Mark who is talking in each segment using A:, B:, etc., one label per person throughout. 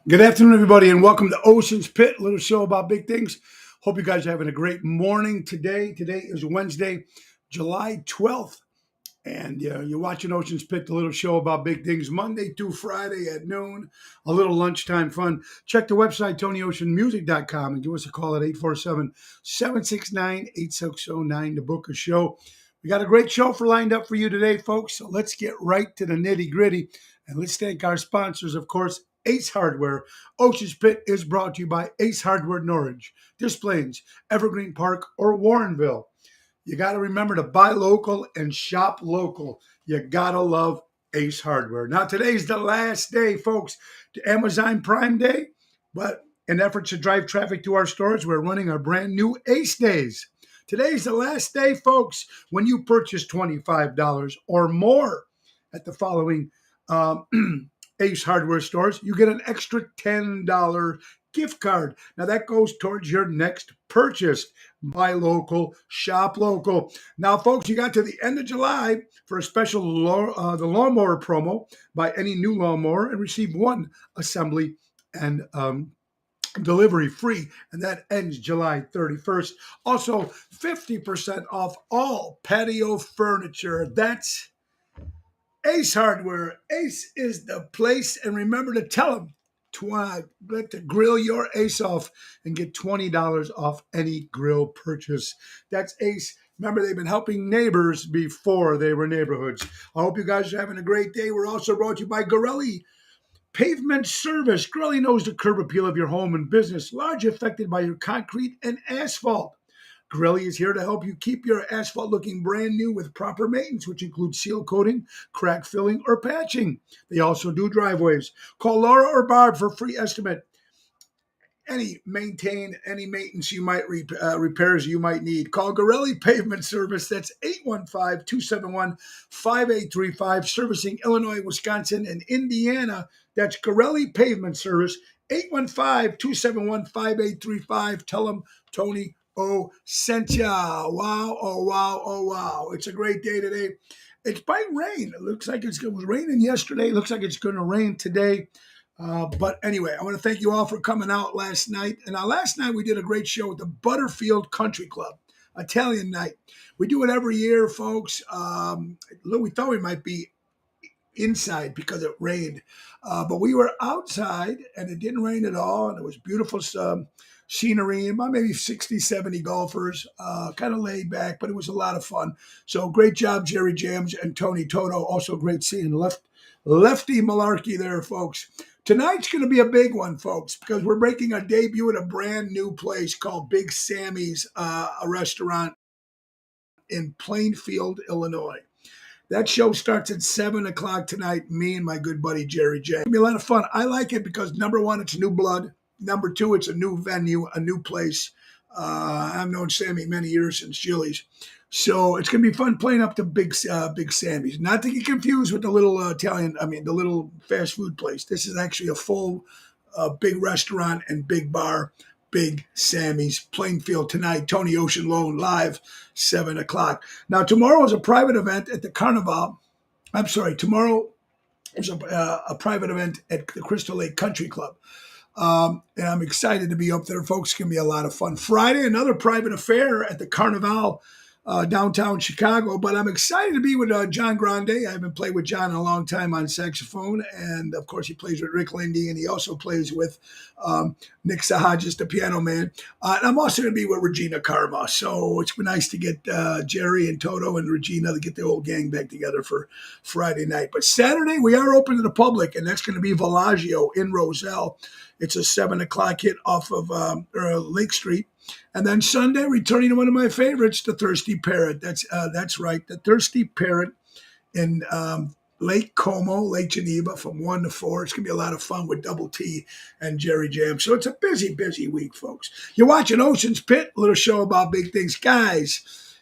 A: Good afternoon, everybody, and welcome to Ocean's Pit, a little show about big things. Hope you guys are having a great morning today. Today is Wednesday, July 12th, and you're watching Ocean's Pit, the little show about big things, Monday through Friday at noon, a little lunchtime fun. Check the website, TonyOceanMusic.com, and give us a call at 847-769-8609 to book a show. We got a great show lined up for you today, folks, so let's get right to the nitty-gritty, and let's thank our sponsors, of course, Ace Hardware. Ocean's Pit is brought to you by Ace Hardware Norwich, Des Plaines, Evergreen Park, or Warrenville. You got to remember to buy local and shop local. You got to love Ace Hardware. Now, today's the last day, folks, to Amazon Prime Day, but in efforts to drive traffic to our stores, we're running our brand new Ace Days. Today's the last day, folks, when you purchase $25 or more at the following Ace Hardware stores, you get an extra $10 gift card. Now that goes towards your next purchase. Buy local, shop local. Now, folks, you got to the end of July for a special the lawnmower promo. Buy any new lawnmower and receive one assembly and delivery free, and that ends July 31st. Also, 50% off all patio furniture. That's Ace Hardware. Ace is the place, and remember to tell them to grill your ace off and get $20 off any grill purchase. That's Ace. Remember, they've been helping neighbors before they were neighborhoods. I hope you guys are having a great day. We're also brought to you by Gorelli Pavement Service. Gorelli knows the curb appeal of your home and business, largely affected by your concrete and asphalt. Gorelli is here to help you keep your asphalt looking brand new with proper maintenance, which includes seal coating, crack filling, or patching. They also do driveways. Call Laura or Barb for a free estimate. Any maintenance you might repairs you might need. Call Gorelli Pavement Service. That's 815-271-5835, servicing Illinois, Wisconsin, and Indiana. That's Gorelli Pavement Service, 815-271-5835. Tell them Tony sent ya. Wow, oh wow, oh wow. It's a great day today. It's by rain. It looks like it was raining yesterday. It looks like it's going to rain today. But anyway, I want to thank you all for coming out last night. And last night we did a great show at the Butterfield Country Club, Italian night. We do it every year, folks. We thought we might be inside because it rained, but we were outside and it didn't rain at all. And it was beautiful scenery, about maybe 60, 70 golfers, kind of laid back, but it was a lot of fun. So great job, Jerry Jams and Tony Toto. Also great seeing Lefty Malarkey there, folks. Tonight's going to be a big one, folks, because we're making a debut at a brand new place called Big Sammy's, a restaurant in Plainfield, Illinois. That show starts at 7 o'clock tonight, me and my good buddy Jerry J. It'll be a lot of fun. I like it because, number one, it's new blood. Number two, it's a new venue, a new place. I've known Sammy many years, since Chili's. So it's going to be fun playing up to Big Sammy's. Not to get confused with the little the little fast food place. This is actually a full big restaurant and big bar. Big Sammy's, Plainfield tonight. Tony Ocean Loan live, 7 o'clock. Now, tomorrow is a private event at the Carnival. I'm sorry, tomorrow is a private event at the Crystal Lake Country Club. And I'm excited to be up there, folks. It's going to be a lot of fun. Friday, another private affair at the Carnival, downtown Chicago. But I'm excited to be with John Grande. I haven't played with John in a long time on saxophone. And, of course, he plays with Rick Lindy, and he also plays with Nick Sahajas, the piano man. And I'm also going to be with Regina Karma. So it's been nice to get Jerry and Toto and Regina to get the whole gang back together for Friday night. But Saturday, we are open to the public, and that's going to be Villaggio in Roselle. It's a 7 o'clock hit off of Lake Street. And then Sunday, returning to one of my favorites, the Thirsty Parrot. That's right, the Thirsty Parrot in Lake Como, Lake Geneva, from 1 to 4. It's going to be a lot of fun with Double T and Jerry Jam. So it's a busy, busy week, folks. You're watching Ocean's Pit, a little show about big things. Guys,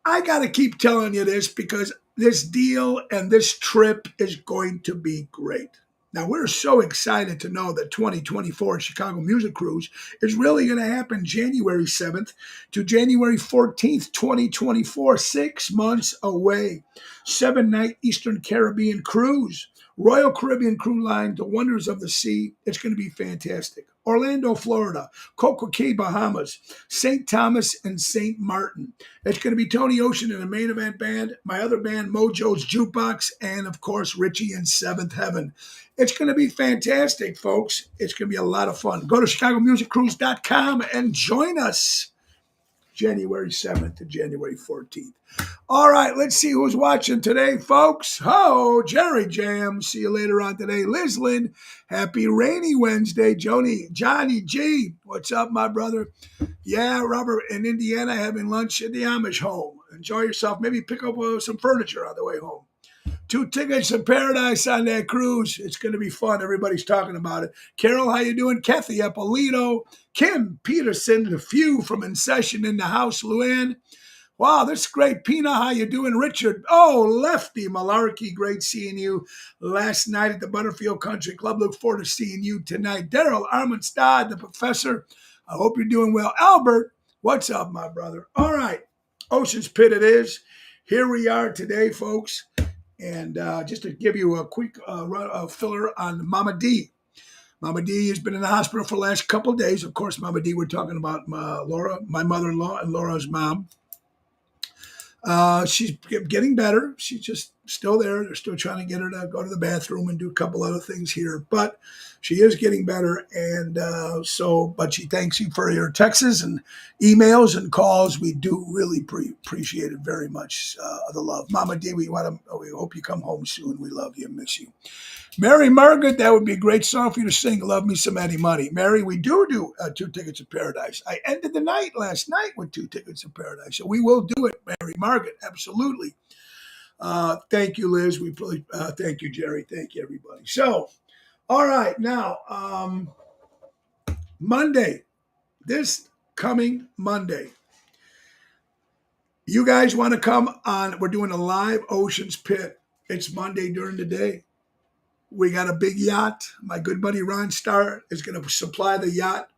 A: I got to keep telling you this because this deal and this trip is going to be great. Now, we're so excited to know that 2024 Chicago Music Cruise is really going to happen January 7th to January 14th, 2024, 6 months away. 7-night Eastern Caribbean cruise. Royal Caribbean Cruise Line, The Wonders of the Sea. It's going to be fantastic. Orlando, Florida, Coco Cay, Bahamas, St. Thomas, and St. Martin. It's going to be Tony Ocean and the main event band, my other band, Mojo's Jukebox, and of course, Richie and Seventh Heaven. It's going to be fantastic, folks. It's going to be a lot of fun. Go to ChicagoMusicCruise.com and join us January 7th to January 14th. All right, let's see who's watching today, folks. Oh, Jerry Jam. See you later on today. Liz Lynn, happy rainy Wednesday. Johnny G, what's up, my brother? Yeah, Robert, in Indiana, having lunch at the Amish home. Enjoy yourself. Maybe pick up some furniture on the way home. 2 tickets to paradise on that cruise. It's going to be fun. Everybody's talking about it. Carol, how you doing? Kathy Eppolito. Kim Peterson, the few from In Session in the house. Luann. Wow, that's great. Pina, how you doing? Richard. Oh, Lefty Malarkey. Great seeing you last night at the Butterfield Country Club. Look forward to seeing you tonight. Daryl Armanstad, the professor. I hope you're doing well. Albert, what's up, my brother? All right. Ocean's Pit it is. Here we are today, folks. And just to give you a quick filler on Mama D. Mama D has been in the hospital for the last couple of days. Of course, Mama D, we're talking about Laura, my mother-in-law, and Laura's mom. She's getting better. She's just still there. They're still trying to get her to go to the bathroom and do a couple other things here. But she is getting better. And but she thanks you for your texts and emails and calls. We do really appreciate it very much, the love. Mama D, we hope you come home soon. We love you and miss you. Mary Margaret, that would be a great song for you to sing. Love Me Some Eddie Money. Mary, we do 2 tickets to paradise. I ended the night last night with 2 tickets to paradise. So we will do it, Mary Margaret. Absolutely. Thank you, Liz. We really thank you, Jerry. Thank you, everybody. So, all right. Now, Monday, this coming Monday, you guys want to come on? We're doing a live Ocean's Pit. It's Monday during the day. We got a big yacht. My good buddy Ron Starr is going to supply the yacht.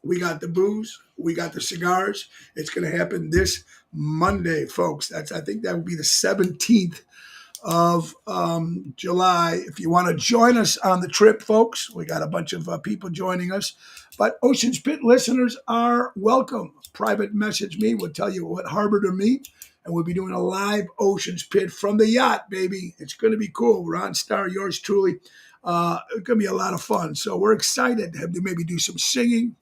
A: We got the booze. We got the cigars. It's going to happen this Monday, folks. I think that will be the 17th of July. If you want to join us on the trip, folks, we got a bunch of people joining us. But Ocean's Pit listeners are welcome. Private message me. We'll tell you what harbor to meet. And we'll be doing a live Ocean's Pit from the yacht, baby. It's going to be cool. Ron Starr, yours truly. It's going to be a lot of fun. So we're excited to have to maybe do some singing.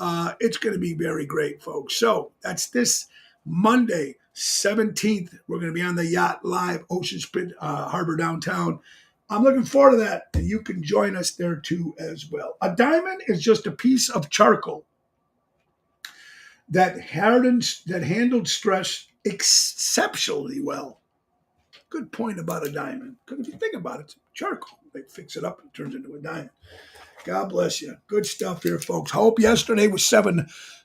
A: It's going to be very great, folks. So that's this Monday, 17th. We're going to be on the yacht live, Ocean's Pit Harbor downtown. I'm looking forward to that. And you can join us there too as well. A diamond is just a piece of charcoal that handled stress exceptionally well. Good point about a diamond. Because if you think about it, it's charcoal. They fix it up and it turns into a diamond. God bless you. Good stuff here, folks. Hope yesterday was July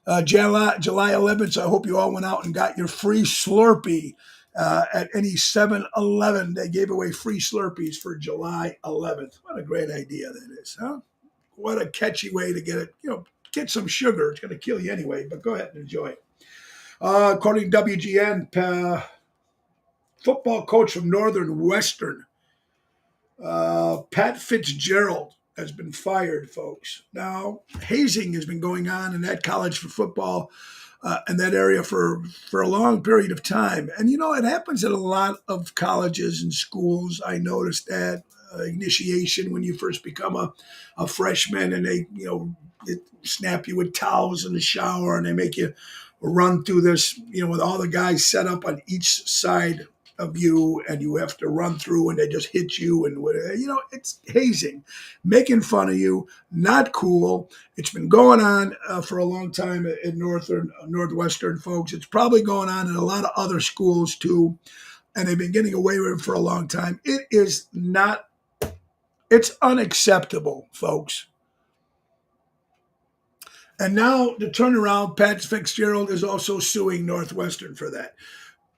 A: 11th. So I hope you all went out and got your free Slurpee at any 7-Eleven. They gave away free Slurpees for July 11th. What a great idea that is, huh? What a catchy way to get it. Get some sugar. It's going to kill you anyway, but go ahead and enjoy it. According to WGN, football coach from Northern Western, Pat Fitzgerald, has been fired, folks. Now, hazing has been going on in that college for football in that area for a long period of time. And, it happens at a lot of colleges and schools. I noticed that initiation when you first become a freshman and they, they snap you with towels in the shower and they make you run through this, with all the guys set up on each side of you and you have to run through and they just hit you and it's hazing, making fun of you, not cool. It's been going on for a long time in Northwestern, folks. It's probably going on in a lot of other schools too, and they've been getting away with it for a long time. It's unacceptable, folks. And now the turnaround, Pat Fitzgerald is also suing Northwestern for that.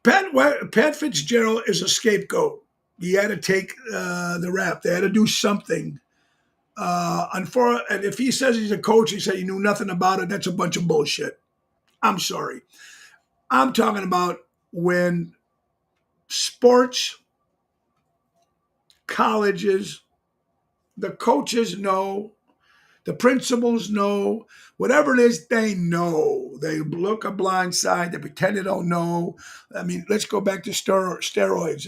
A: Pat Fitzgerald is a scapegoat. He had to take the rap. They had to do something. And if he says he's a coach, he said he knew nothing about it, that's a bunch of bullshit. I'm sorry. I'm talking about when sports colleges, the coaches know, the principals know, whatever it is, they know. They look a blind side. They pretend they don't know. I mean, let's go back to steroids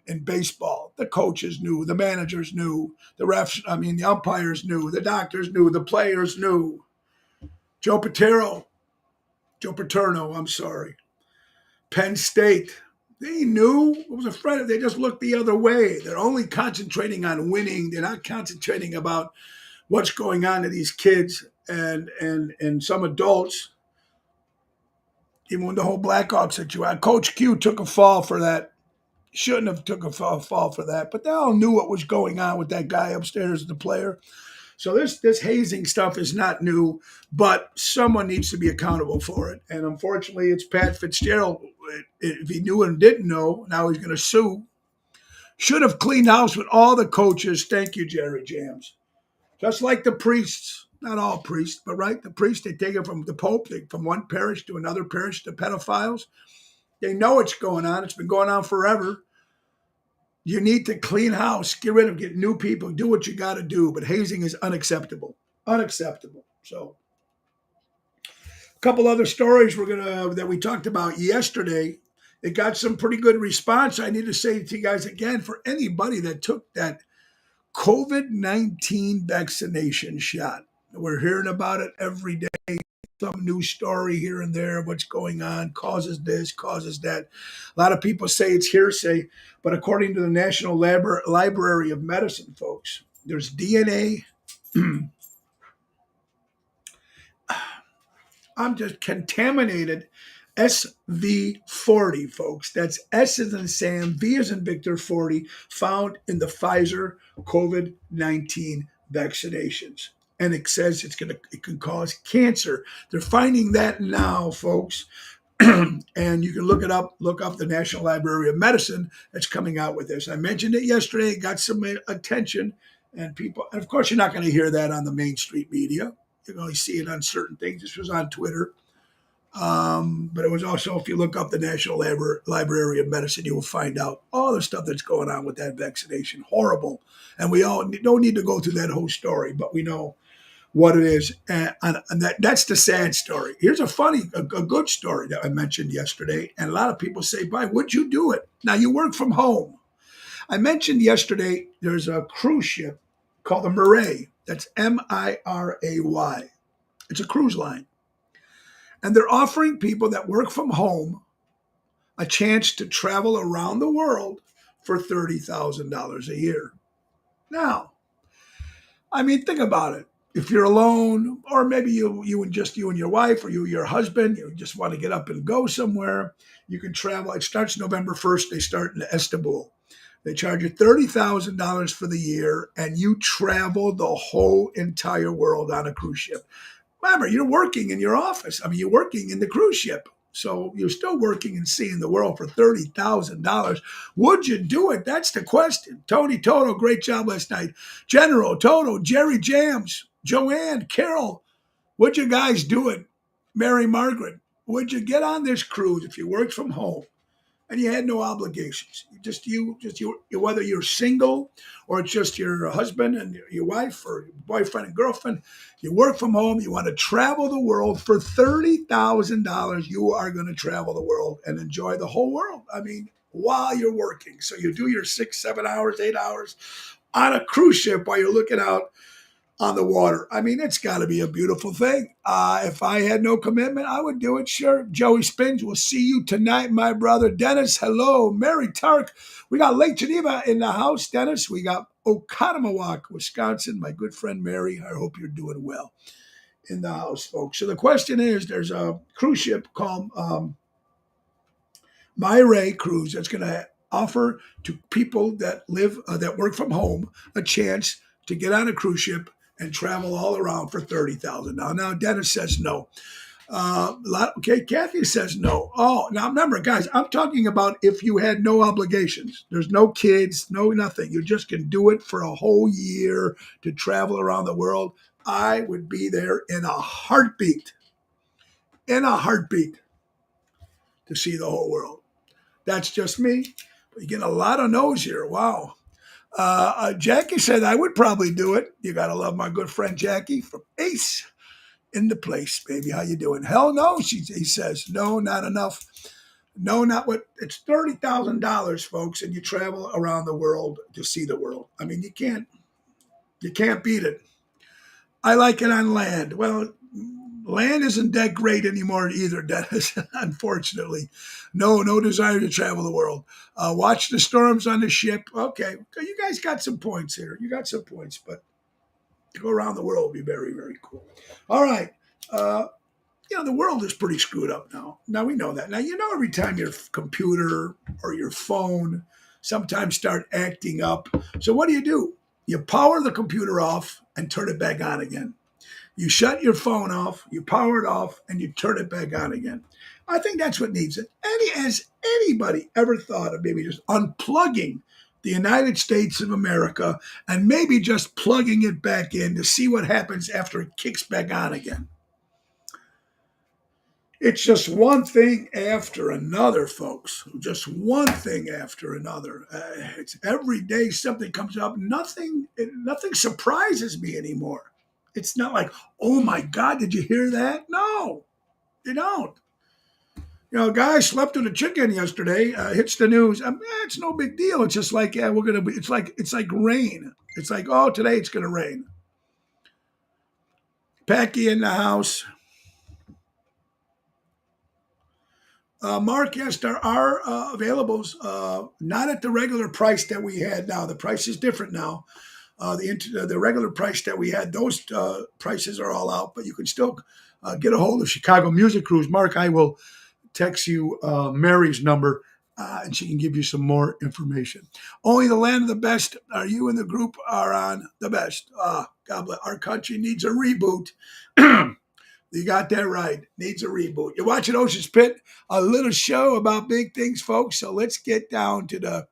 A: in baseball. The coaches knew, the managers knew, the refs. I mean, the umpires knew, the doctors knew, the players knew. Joe Paterno. I'm sorry. Penn State. They knew. It was a friend. They just looked the other way. They're only concentrating on winning. They're not concentrating about what's going on to these kids and some adults. Even with the whole Blackhawks situation, Coach Q took a fall for that. Shouldn't have took a fall for that, but they all knew what was going on with that guy upstairs, the player. So this hazing stuff is not new, but someone needs to be accountable for it. And unfortunately, it's Pat Fitzgerald. If he knew and didn't know, now he's going to sue. Should have cleaned house with all the coaches. Thank you, Jerry Jams. Just like the priests, not all priests, but right, the priests, they take it from the Pope, from one parish to another parish, the pedophiles. They know what's going on. It's been going on forever. You need to clean house, get new people, do what you got to do. But hazing is unacceptable. Unacceptable. So a couple other stories that we talked about yesterday. It got some pretty good response. I need to say to you guys again, for anybody that took that COVID-19 vaccination shot. We're hearing about it every day. Some new story here and there, what's going on, causes this, causes that. A lot of people say it's hearsay, but according to the National Library of Medicine, folks, there's DNA. I'm just contaminated SV40, folks. That's S as in Sam, V as in Victor 40, found in the Pfizer COVID-19 vaccinations. And it says it can cause cancer. They're finding that now, folks. And you can look up the National Library of Medicine that's coming out with this. I mentioned it yesterday, it got some attention, and of course, you're not going to hear that on the mainstream media. You can only see it on certain things. This was on Twitter. But it was also, if you look up the National Library of Medicine, you will find out all the stuff that's going on with that vaccination. Horrible. And we all don't need to go through that whole story, but we know what it is. And that's the sad story. Here's a good story that I mentioned yesterday. And a lot of people say, "Why would you do it?" Now, you work from home. I mentioned yesterday there's a cruise ship called the Miray. That's Miray. It's a cruise line. And they're offering people that work from home a chance to travel around the world for $30,000 a year. Now, I mean, think about it. If you're alone, or maybe you and your wife, or your husband, you just want to get up and go somewhere, you can travel. It starts November 1st. They start in Istanbul. They charge you $30,000 for the year, and you travel the whole entire world on a cruise ship. Remember, you're working in your office. I mean, you're working in the cruise ship. So you're still working and seeing the world for $30,000. Would you do it? That's the question. Tony Toto, great job last night. General, Toto, Jerry Jams, Joanne, Carol, would you guys do it? Mary Margaret, would you get on this cruise if you worked from home and you had no obligations? You, whether you're single or it's just your husband and your wife or your boyfriend and girlfriend, you work from home, you want to travel the world for $30,000, you are going to travel the world and enjoy the whole world. I mean, while you're working. So you do your 6, 7 hours, 8 hours on a cruise ship while you're looking out on the water. I mean, it's got to be a beautiful thing. If I had no commitment, I would do it. Sure. Joey Spins, we'll see you tonight, my brother. Dennis, hello. Mary Tark. We got Lake Geneva in the house, Dennis. We got Oconomowoc, Wisconsin. My good friend Mary, I hope you're doing well in the house, folks. So the question is, there's a cruise ship called Miray Cruise that's going to offer to people that that work from home a chance to get on a cruise ship and travel all around for $30,000. Now, Dennis says no. Kathy says no. Oh, now remember, guys, I'm talking about if you had no obligations. There's no kids, no nothing. You just can do it for a whole year to travel around the world. I would be there in a heartbeat. In a heartbeat to see the whole world. That's just me. But you get a lot of no's here. Wow. Jackie said I would probably do it. You got to love my good friend Jackie from Ace in the place, baby. How you doing? Hell no, he says. No, not enough. No, not what. It's $30,000, folks, and you travel around the world to see the world. I mean, you can't beat it. I like it on land. Well, land isn't that great anymore either, Dennis. Unfortunately, no desire to travel the world. Watch the storms on the ship. Okay, you guys got some points here. You got some points, but to go around the world would be very, very cool. All right. Uh, the world is pretty screwed up now. Now we know that. Now, every time your computer or your phone sometimes start acting up. So what do? You power the computer off and turn it back on again. You shut your phone off, you power it off, and you turn it back on again. I think that's what needs it. Has anybody ever thought of maybe just unplugging the United States of America and maybe just plugging it back in to see what happens after it kicks back on again? It's just one thing after another, folks. Just one thing after another. It's every day something comes up. Nothing surprises me anymore. It's not like, oh my God, did you hear that? No, you don't. A guy slept with a chicken yesterday. Hits the news. It's no big deal. It's just like, yeah, we're gonna be. It's like rain. It's like, oh, today it's gonna rain. Packy in the house. Mark, yes, there are availables, not at the regular price that we had now. The price is different now. The regular price that we had, those prices are all out, but you can still get a hold of Chicago Music Cruise. Mark, I will text you Mary's number, and she can give you some more information. Only the land of the best. Are you and the group are on the best? God bless. Our country needs a reboot. You got that right. Needs a reboot. You're watching Ocean's Pit, a little show about big things, folks. So let's get down to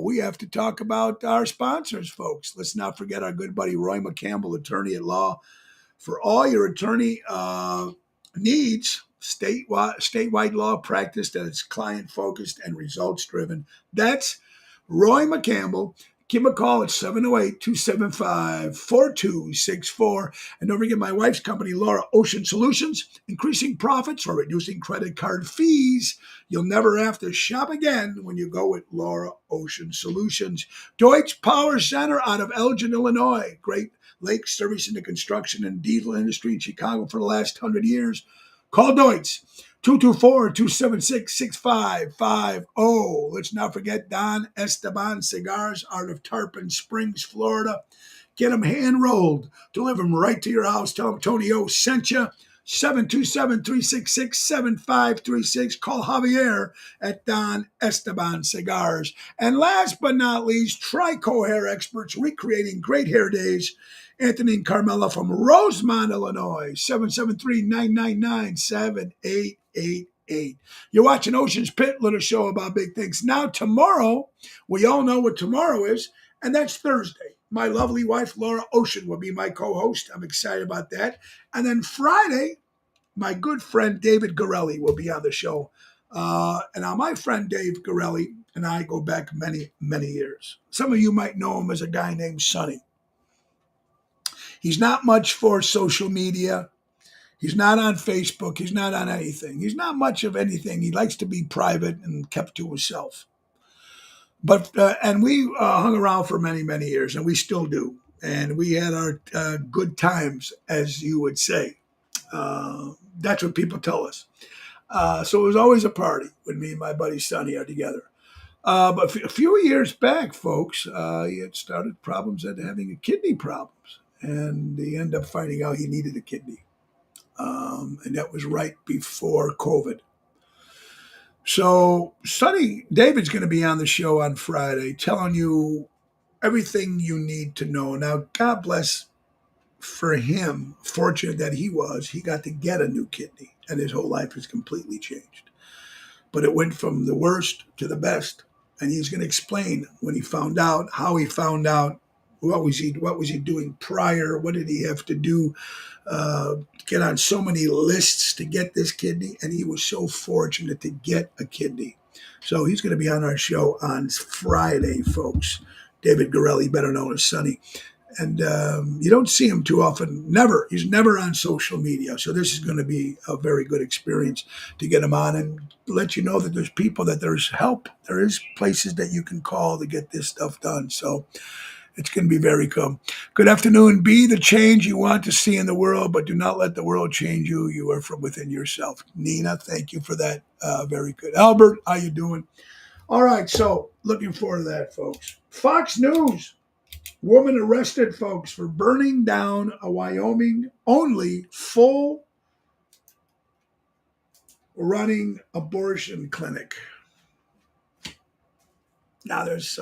A: we have to talk about our sponsors, folks. Let's not forget our good buddy Roy McCampbell, attorney at law. For all your attorney needs, statewide law practice that is client-focused and results-driven. That's Roy McCampbell. Give him a call at 708-275-4264. And don't forget my wife's company, Laura Ocean Solutions, increasing profits or reducing credit card fees. You'll never have to shop again when you go with Laura Ocean Solutions. Deutsch Power Center out of Elgin, Illinois. Great Lake service in the construction and diesel industry in Chicago for the last 100 years. Call Deutsch. 224-276-6550. Let's not forget Don Esteban Cigars out of Tarpon Springs, Florida. Get them hand-rolled. Deliver them right to your house. Tell them Tony O sent you. 727-366-7536. Call Javier at Don Esteban Cigars. And last but not least, Trico Hair Experts, recreating great hair days. Anthony and Carmela from Rosemont, Illinois. 773-999-7888. You're watching Ocean's Pit, little show about big things. Now, tomorrow, we all know what tomorrow is, and that's Thursday. My lovely wife, Laura Ocean, will be my co-host. I'm excited about that. And then Friday, my good friend David Gorelli will be on the show. And now my friend Dave Gorelli and I go back many, many years. Some of you might know him as a guy named Sonny. He's not much for social media. He's not on Facebook. He's not on anything. He's not much of anything. He likes to be private and kept to himself. But and we hung around for many, many years, and we still do. And we had our good times, as you would say. That's what people tell us. So it was always a party when me and my buddy Sonny are together. But a few years back, folks, he had started problems at having kidney problems. And he ended up finding out he needed a kidney. And that was right before COVID. So Sonny David's going to be on the show on Friday telling you everything you need to know. Now, God bless for him, fortunate that he got to get a new kidney and his whole life has completely changed. But it went from the worst to the best. And he's going to explain when he found out, how he found out, what was he doing prior, what did he have to do, get on so many lists to get this kidney, and he was so fortunate to get a kidney. So he's going to be on our show on Friday, folks. David Gorelli, better known as Sonny. And you don't see him too often. Never. He's never on social media. So this is going to be a very good experience to get him on and let you know that there's people, that there's help. There is places that you can call to get this stuff done. So it's going to be very cool. Good afternoon. Be the change you want to see in the world, but do not let the world change you. You are from within yourself. Nina, thank you for that. Very good. Albert, how you doing? All right. So looking forward to that, folks. Fox News. Woman arrested, folks, for burning down a Wyoming only full running abortion clinic. Now there's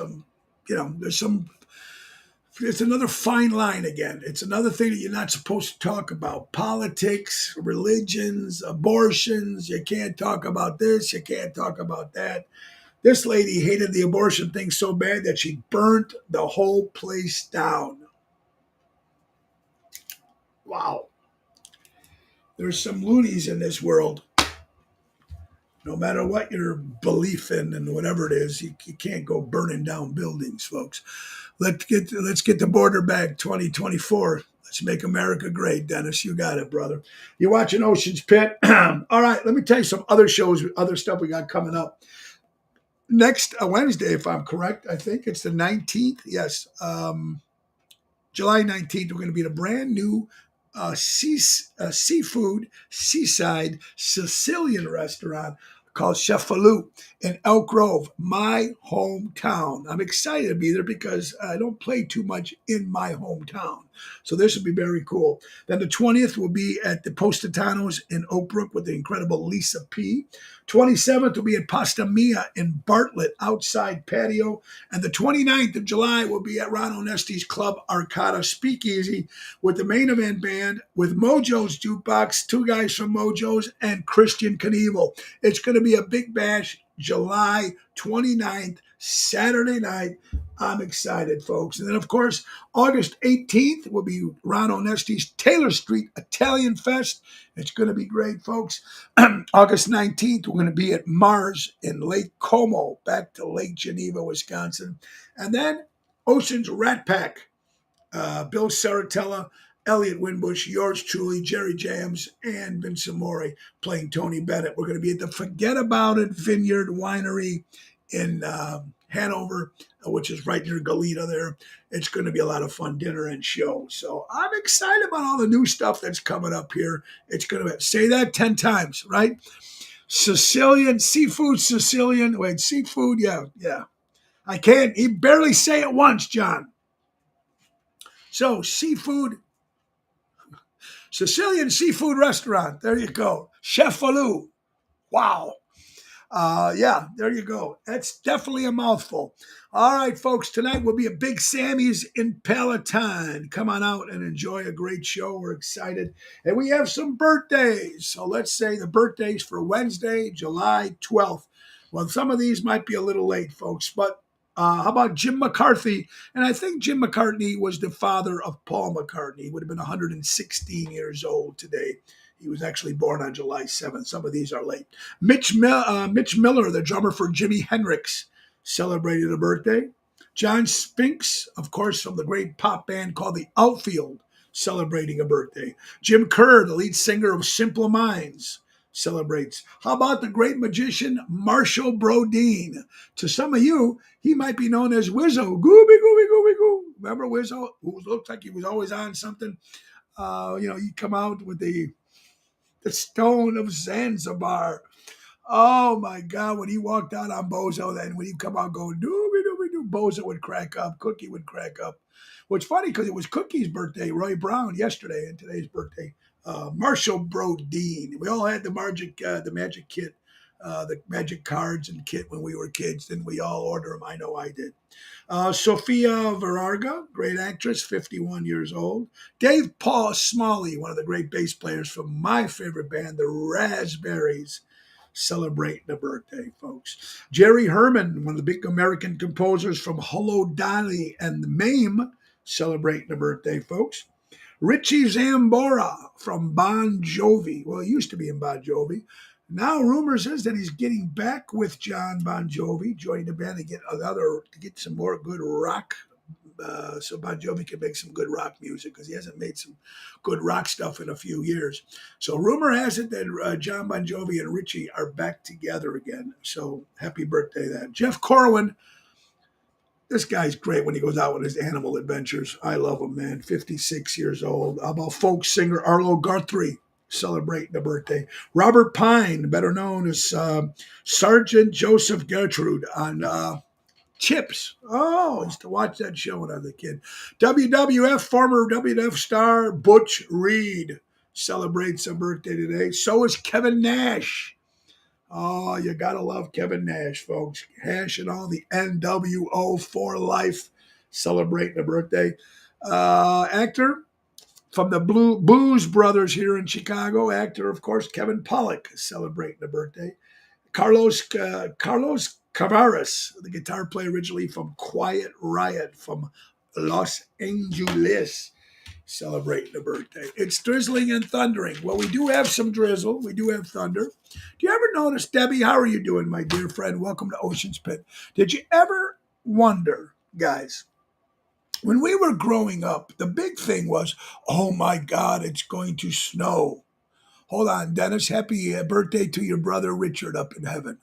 A: it's another fine line again. It's another thing that you're not supposed to talk about. Politics, religions, abortions. You can't talk about this. You can't talk about that. This lady hated the abortion thing so bad that she burnt the whole place down. Wow. There's some loonies in this world. No matter what your belief in and whatever it is, you can't go burning down buildings, folks. Let's get the border back 2024. Let's make America great, Dennis. You got it, brother. You're watching Ocean's Pit. All right, let me tell you some other shows, other stuff we got coming up. Next Wednesday, if I'm correct, I think it's the 19th. Yes, July 19th, we're going to be at a brand new seafood seaside Sicilian restaurant called Chef Falou in Elk Grove, my hometown. I'm excited to be there because I don't play too much in my hometown. So this will be very cool. Then the 20th will be at the Positano's in Oak Brook with the incredible Lisa P. 27th will be at Pasta Mia in Bartlett, outside patio. And the 29th of July will be at Ron Onesti's Club Arcada Speakeasy with the main event band, with Mojo's Jukebox, two guys from Mojo's, and Christian Knievel. It's going to be a big bash, July 29th, Saturday night. I'm excited, folks. And then, of course, August 18th will be Ron Onesti's Taylor Street Italian Fest. It's going to be great, folks. August 19th, we're going to be at Mars in Lake Como, back to Lake Geneva, Wisconsin. And then Ocean's Rat Pack, Bill Saratella, Elliot Winbush, yours truly, Jerry Jams, and Vincent Mori playing Tony Bennett. We're going to be at the Forget About It Vineyard Winery in Hanover, which is right near Goleta there. It's going to be a lot of fun dinner and show. So I'm excited about all the new stuff that's coming up here. It's going to say that 10 times, right? Sicilian, seafood Sicilian. Wait, seafood, yeah. I can't barely say it once, John. So seafood, Sicilian seafood restaurant. There you go. Chef Falou. Wow. Yeah, there you go. That's definitely a mouthful. All right, folks, tonight will be a Big Sammy's in Palatine. Come on out and enjoy a great show. We're excited. And we have some birthdays. So let's say the birthdays for Wednesday, July 12th. Well, some of these might be a little late, folks, but how about Jim McCarthy? And I think Jim McCartney was the father of Paul McCartney. He would have been 116 years old today. He was actually born on July 7th. Some of these are late. Mitch Miller, the drummer for Jimi Hendrix, celebrated a birthday. John Spinks, of course, from the great pop band called The Outfield, celebrating a birthday. Jim Kerr, the lead singer of Simple Minds, celebrates. How about the great magician Marshall Brodeen? To some of you, he might be known as Wizzo. Gooby, gooby, gooby, goo. Remember Wizzo? Who looked like he was always on something. He'd come out with the Stone of Zanzibar. Oh my God, when he walked out on Bozo, then when he'd come out going, dooby, dooby, doo, Bozo would crack up, Cookie would crack up. What's funny, because it was Cookie's birthday, Roy Brown, yesterday, and today's birthday. Marshall Brodeen. We all had the magic kit, the magic cards and kit when we were kids. Didn't we all order them? I know I did. Sofia Vergara, great actress, 51 years old. Dave Paul Smalley, one of the great bass players from my favorite band, the Raspberries, celebrating a birthday, folks. Jerry Herman, one of the big American composers from Hello Dolly and the Mame, celebrating a birthday, folks. Richie Zambora from Bon Jovi. Well, he used to be in Bon Jovi. Now, rumors is that he's getting back with John Bon Jovi, joining the band to get some more good rock so Bon Jovi can make some good rock music because he hasn't made some good rock stuff in a few years. So rumor has it that John Bon Jovi and Richie are back together again. So happy birthday, that Jeff Corwin. This guy's great when he goes out with his animal adventures. I love him, man. 56 years old. How about folk singer Arlo Guthrie celebrating the birthday? Robert Pine, better known as Sergeant Joseph Gertrude on Chips. Oh, I used to watch that show when I was a kid. WWF, former WWF star Butch Reed celebrates a birthday today. So is Kevin Nash. Oh, you gotta love Kevin Nash, folks. Hash and all the NWO for life celebrating a birthday. Actor from the Blues Brothers here in Chicago. Actor, of course, Kevin Pollak celebrating a birthday. Carlos Tavares, the guitar player originally from Quiet Riot from Los Angeles, celebrating a birthday. It's drizzling and thundering. Well, we do have some drizzle. We do have thunder. Do you ever notice, Debbie, how are you doing, my dear friend? Welcome to Ocean's Pit. Did you ever wonder, guys, when we were growing up, the big thing was, oh my God, it's going to snow. Hold on, Dennis. Happy birthday to your brother Richard up in heaven.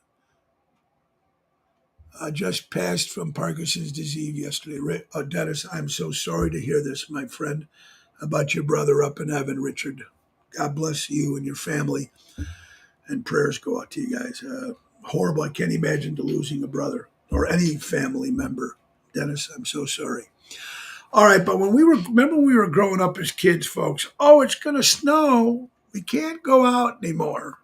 A: Just passed from Parkinson's disease yesterday. Dennis, I'm so sorry to hear this, my friend, about your brother up in heaven, Richard. God bless you and your family, and prayers go out to you guys. Horrible. I can't imagine losing a brother or any family member. Dennis, I'm so sorry. All right, but when we were growing up as kids, folks, oh, it's going to snow. We can't go out anymore.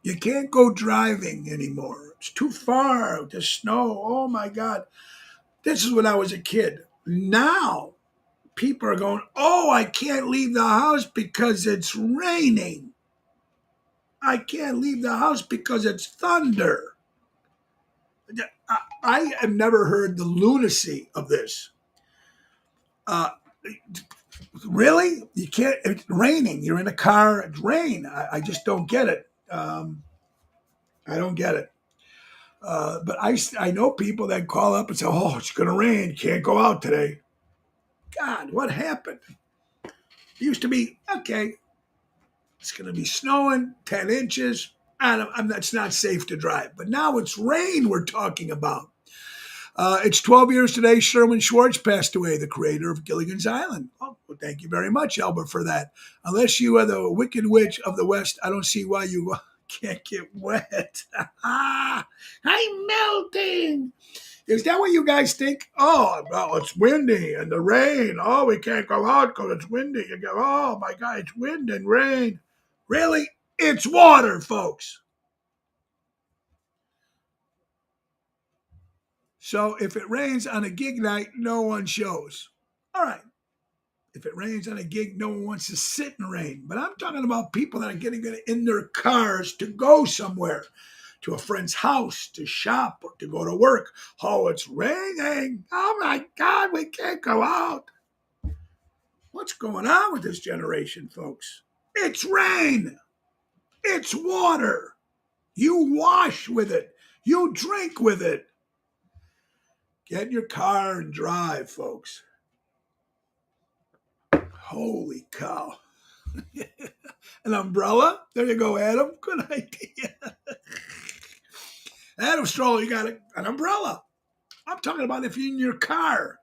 A: You can't go driving anymore. It's too far. The snow. Oh my God. This is when I was a kid. Now people are going, oh, I can't leave the house because it's raining. I can't leave the house because it's thunder. I have never heard the lunacy of this. Really? You can't, it's raining. You're in a car, it's rain. I just don't get it. I don't get it. But I know people that call up and say, oh, it's going to rain. Can't go out today. God, what happened? It used to be, okay, it's going to be snowing, 10 inches. It's not safe to drive. But now it's rain we're talking about. It's 12 years today. Sherman Schwartz passed away, the creator of Gilligan's Island. Oh, well, thank you very much, Albert, for that. Unless you are the Wicked Witch of the West, I don't see why you can't get wet. I'm melting. Is that what you guys think? Oh, well, it's windy and the rain. Oh, we can't go out because it's windy. You go, oh my God, it's wind and rain. Really? It's water, folks. So if it rains on a gig night, no one shows. All right. If it rains on a gig, no one wants to sit in rain. But I'm talking about people that are getting in their cars to go somewhere, to a friend's house, to shop, or to go to work. Oh, it's raining. Oh my God, we can't go out. What's going on with this generation, folks? It's rain. It's water. You wash with it. You drink with it. Get in your car and drive, folks. Holy cow. An umbrella? There you go, Adam. Good idea. Adam Stroller, you got an umbrella. I'm talking about if you're in your car.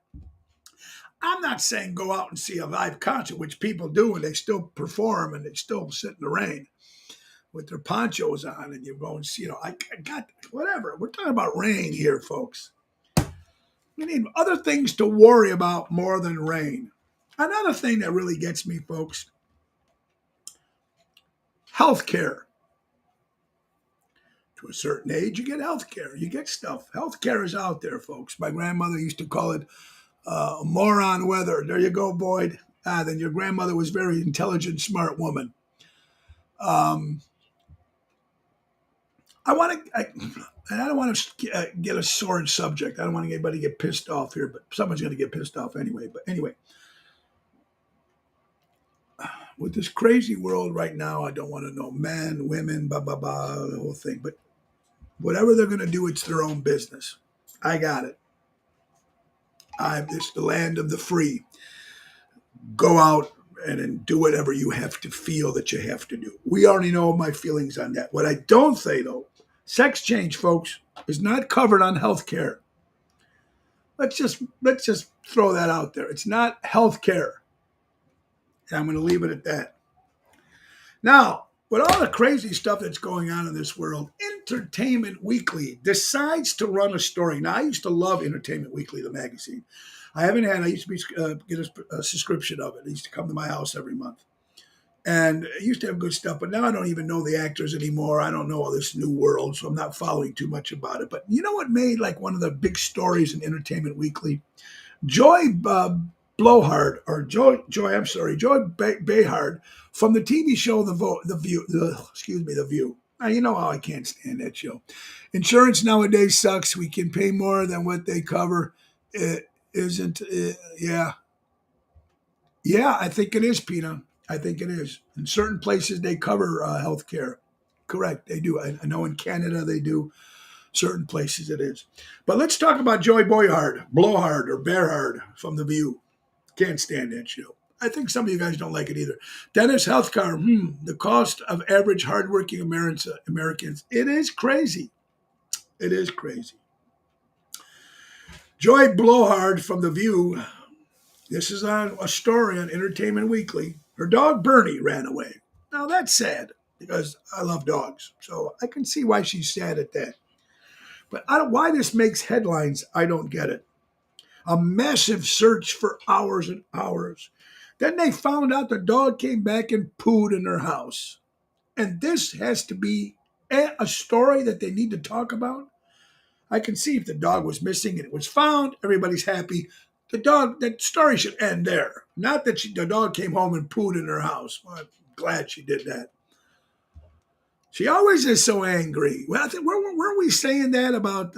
A: I'm not saying go out and see a live concert, which people do, and they still perform and they still sit in the rain with their ponchos on, and you go and see, I got whatever. We're talking about rain here, folks. We need other things to worry about more than rain. Another thing that really gets me, folks, healthcare. To a certain age, you get healthcare. You get stuff. Healthcare is out there, folks. My grandmother used to call it moron weather. There you go, Boyd. Then your grandmother was a very intelligent, smart woman. I don't want to get a sore subject. I don't want anybody to get pissed off here, but someone's going to get pissed off anyway. But anyway, with this crazy world right now, I don't want to know men, women, blah, blah, blah, the whole thing. But whatever they're going to do, it's their own business. I got it. This is the land of the free. Go out and do whatever you have to feel that you have to do. We already know my feelings on that. What I don't say, though, sex change, folks, is not covered on health care. Let's just throw that out there. It's not health care. And I'm going to leave it at that. Now, with all the crazy stuff that's going on in this world, Entertainment Weekly decides to run a story. Now, I used to love Entertainment Weekly, the magazine. I used to get a subscription of it. It used to come to my house every month. And it used to have good stuff, but now I don't even know the actors anymore. I don't know all this new world, so I'm not following too much about it. But you know what made like one of the big stories in Entertainment Weekly? Joy Behar from the TV show The View. The View. Now, you know how I can't stand that show. Insurance nowadays sucks. We can pay more than what they cover. It isn't. Yeah. Yeah, I think it is, Pina. I think it is. In certain places, they cover health care. Correct, they do. I know in Canada they do. Certain places it is. But let's talk about Joy Blowhard or Bearhard from The View. Can't stand that show. I think some of you guys don't like it either. Dennis Healthcare, the cost of average hardworking Americans. It is crazy. It is crazy. Joy Blowhard from The View. This is on a story on Entertainment Weekly. Her dog Bernie ran away. Now that's sad because I love dogs, so I can see why she's sad at that. But why this makes headlines, I don't get it. A massive search for hours and hours. Then they found out the dog came back and pooed in her house. And this has to be a story that they need to talk about. I can see if the dog was missing and it was found, everybody's happy. That story should end there. Not that the dog came home and pooed in her house. Well, I'm glad she did that. She always is so angry. Well, I think weren't we saying that about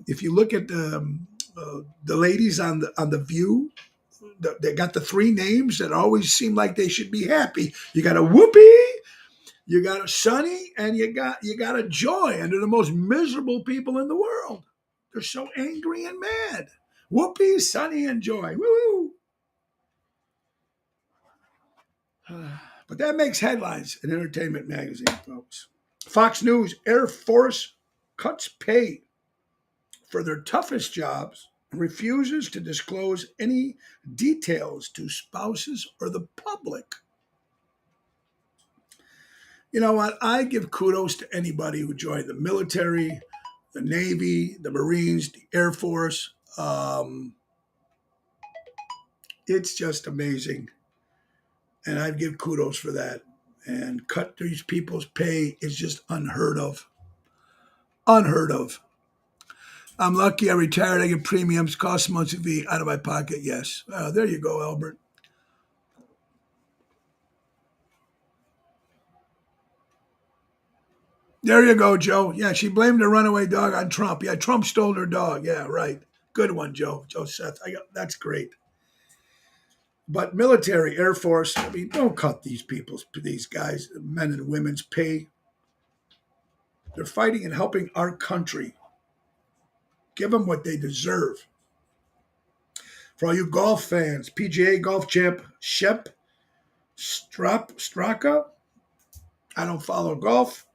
A: if you look at the ladies on the View, they got the three names that always seem like they should be happy. You got a Whoopi, you got a Sunny, and you got a Joy, and they're the most miserable people in the world. They're so angry and mad. Whoopi, Sunny, and Joy. Woo! But that makes headlines in Entertainment Magazine, folks. Fox News, Air Force cuts pay for their toughest jobs and refuses to disclose any details to spouses or the public. You know what? I give kudos to anybody who joined the military, the Navy, the Marines, the Air Force. It's just amazing. And I give kudos for that. And cut these people's pay is just unheard of. Unheard of. I'm lucky I retired. I get premiums, cost monthly fee out of my pocket. Yes. There you go, Albert. There you go, Joe. Yeah, she blamed her runaway dog on Trump. Yeah, Trump stole her dog. Yeah, right. Good one, Joe. Joe Seth. That's great. But military, Air Force, I mean, don't cut these guys, men and women's pay. They're fighting and helping our country. Give them what they deserve. For all you golf fans, PGA golf champ Shep Straka. I don't follow golf.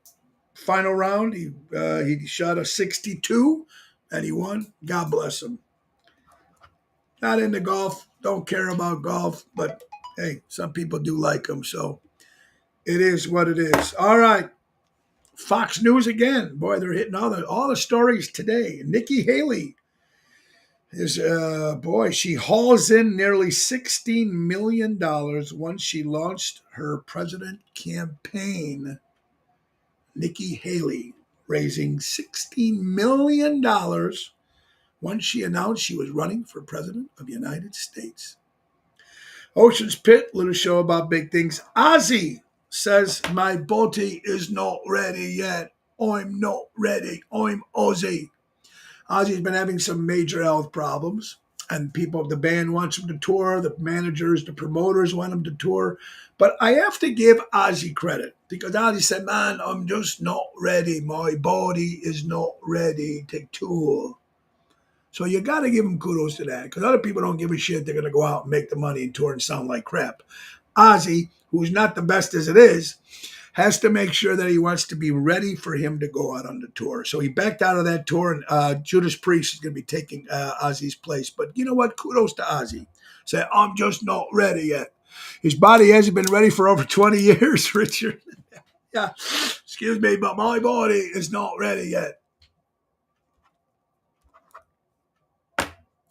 A: Final round, he shot a 62 and he won. God bless him. Not into golf, don't care about golf, but hey, some people do like him, so it is what it is. All right. Fox News again. Boy, they're hitting all the stories today. Nikki Haley she hauls in nearly $16 million once she launched her president campaign. Nikki Haley raising $16 million once she announced she was running for president of the United States. Ocean's Pit, little show about big things. Ozzy says, my body is not ready yet. I'm not ready. I'm Ozzy. Ozzy's been having some major health problems, and the band wants him to tour, the managers, the promoters want him to tour. But I have to give Ozzy credit because Ozzy said, man, I'm just not ready. My body is not ready to tour. So you got to give him kudos to that because other people don't give a shit. They're going to go out and make the money and tour and sound like crap. Ozzy, who's not the best as it is, has to make sure that he wants to be ready for him to go out on the tour. So he backed out of that tour, and Judas Priest is going to be taking Ozzy's place. But you know what? Kudos to Ozzy. Say, I'm just not ready yet. His body hasn't been ready for over 20 years, Richard. Yeah, excuse me, but my body is not ready yet.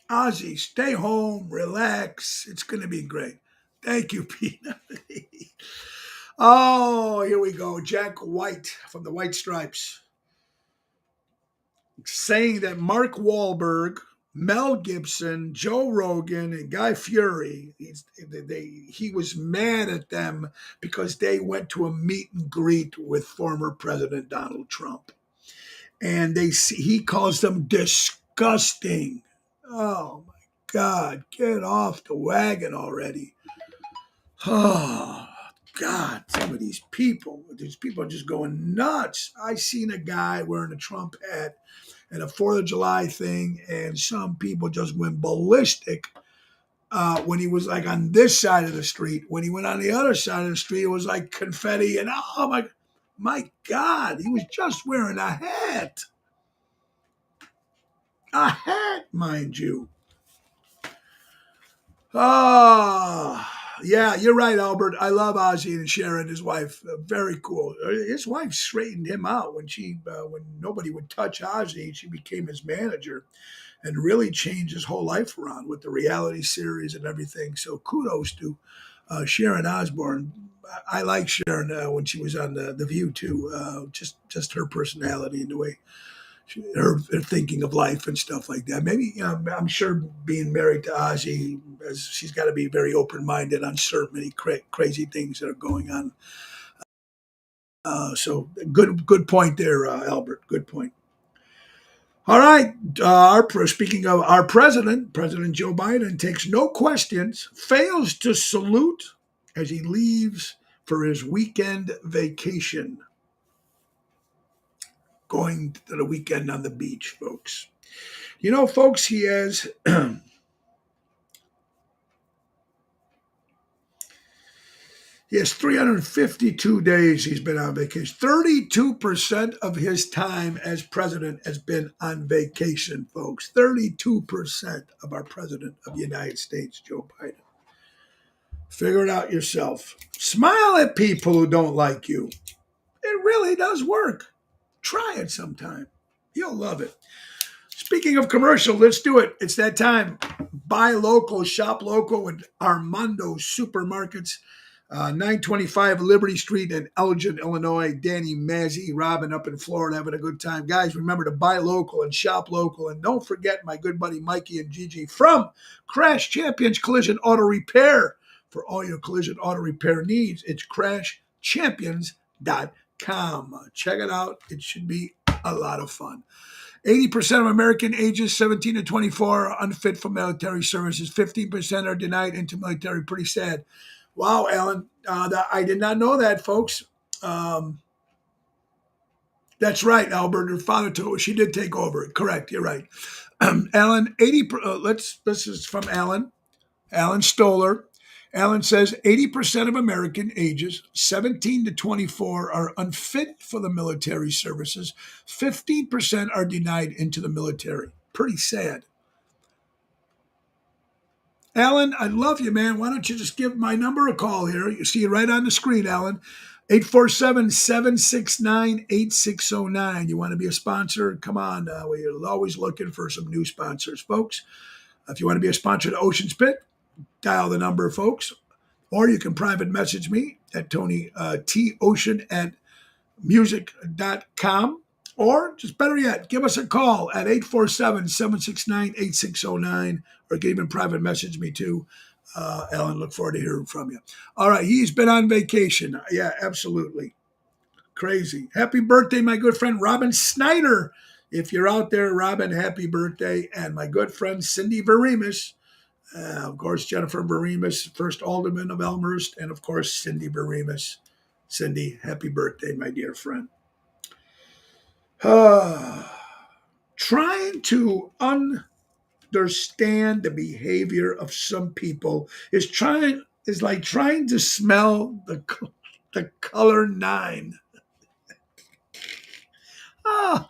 A: Ozzy, stay home, relax. It's going to be great. Thank you, Peanut. Oh, here we go. Jack White from the White Stripes saying that Mark Wahlberg, Mel Gibson, Joe Rogan, and Guy Fieri, he was mad at them because they went to a meet and greet with former President Donald Trump. And he calls them disgusting. Oh, my God. Get off the wagon already. Oh, God, some of these people are just going nuts. I seen a guy wearing a Trump hat at a 4th of July thing, and some people just went ballistic when he was like on this side of the street. When he went on the other side of the street, it was like confetti, and oh my God, he was just wearing a hat. A hat, mind you. Yeah, you're right, Albert. I love Ozzy and Sharon, his wife. Very cool. His wife straightened him out when nobody would touch Ozzy. She became his manager and really changed his whole life around with the reality series and everything. So kudos to Sharon Osbourne. I like Sharon when she was on the View too. Just her personality and the way her thinking of life and stuff like that. Maybe I'm sure being married to Ozzy, she's got to be very open minded on certain many crazy things that are going on. So good point there, Albert. Good point. All right. Speaking of our president, President Joe Biden takes no questions, fails to salute as he leaves for his weekend vacation. Going to the weekend on the beach, folks. You know, folks, he has he has 352 days he's been on vacation. 32% of his time as president has been on vacation, folks. 32% of our president of the United States, Joe Biden. Figure it out yourself. Smile at people who don't like you. It really does work. Try it sometime. You'll love it. Speaking of commercial, let's do it. It's that time. Buy local, shop local with Armando Supermarkets. 925 Liberty Street in Elgin, Illinois. Danny, Mazzy, Robin up in Florida having a good time. Guys, remember to buy local and shop local. And don't forget my good buddy Mikey and Gigi from Crash Champions Collision Auto Repair. For all your collision auto repair needs, it's crashchampions.com. Check it out. It should be a lot of fun. 80% of American ages 17 to 24 are unfit for military services. 15% are denied into military. Pretty sad. Wow, Alan. I did not know that, folks. That's right, Albert. Her father told her she did take over. Correct. You're right. Alan, 80. This is from Alan. Alan Stoller. Alan says 80% of American ages 17 to 24 are unfit for the military services. 15% are denied into the military. Pretty sad. Alan, I love you, man. Why don't you just give my number a call here? You see it right on the screen, Alan. 847-769-8609. You want to be a sponsor? Come on. We're always looking for some new sponsors, folks. If you want to be a sponsor to Ocean Spit, dial the number, folks. Or you can private message me at Tony T. Ocean at music.com. Or just better yet, give us a call at 847-769-8609. Or you can even private message me too. Alan, look forward to hearing from you. All right, he's been on vacation. Yeah, absolutely. Crazy. Happy birthday, my good friend Robin Snyder. If you're out there, Robin, happy birthday. And my good friend Cindy Veremis. Of course, Jennifer Veremis, first alderman of Elmhurst, and of course, Cindy Veremis. Cindy, happy birthday, my dear friend. Trying to understand the behavior of some people is like trying to smell the color nine. Oh,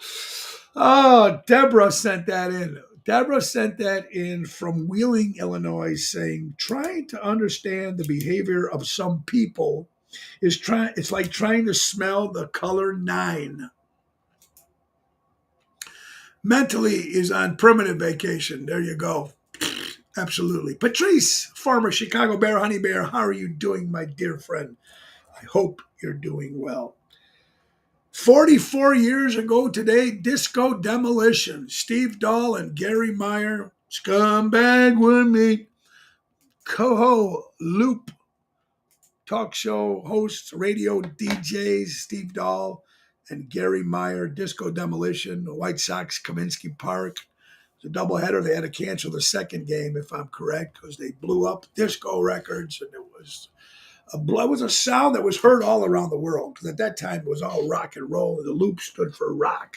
A: oh, Deborah sent that in. Deborah sent that in from Wheeling, Illinois, saying trying to understand the behavior of some people it's like trying to smell the color nine. Mentally is on permanent vacation. There you go. Absolutely. Patrice, former Chicago Bear, Honey Bear, how are you doing, my dear friend? I hope you're doing well. 44 years ago today, Disco Demolition, Steve Dahl and Gary Meyer, Scumbag with me, Coho Loop, talk show hosts, radio DJs, Steve Dahl and Gary Meyer, Disco Demolition, the White Sox, Kaminsky Park. It's a doubleheader. They had to cancel the second game, if I'm correct, because they blew up disco records, and it was a sound that was heard all around the world. Because at that time it was all rock and roll, and the loop stood for rock,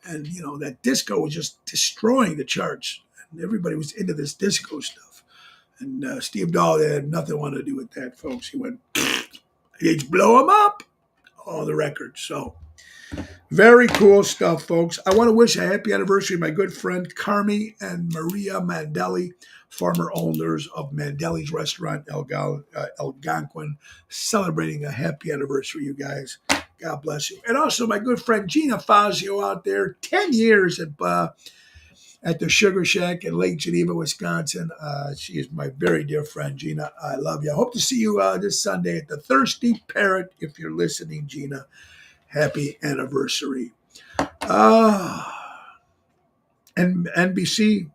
A: and that disco was just destroying the charts, and everybody was into this disco stuff. And Steve Dahl had nothing wanted to do with that, folks. He went, he'd blow them up, all the records. So very cool stuff, folks. I want to wish a happy anniversary to my good friend Carmi and Maria Mandelli, former owners of Mandeli's Restaurant, Algonquin, celebrating a happy anniversary, you guys. God bless you. And also my good friend Gina Fazio out there, 10 years at the Sugar Shack in Lake Geneva, Wisconsin. She is my very dear friend, Gina. I love you. I hope to see you this Sunday at the Thirsty Parrot. If you're listening, Gina, happy anniversary. And NBC.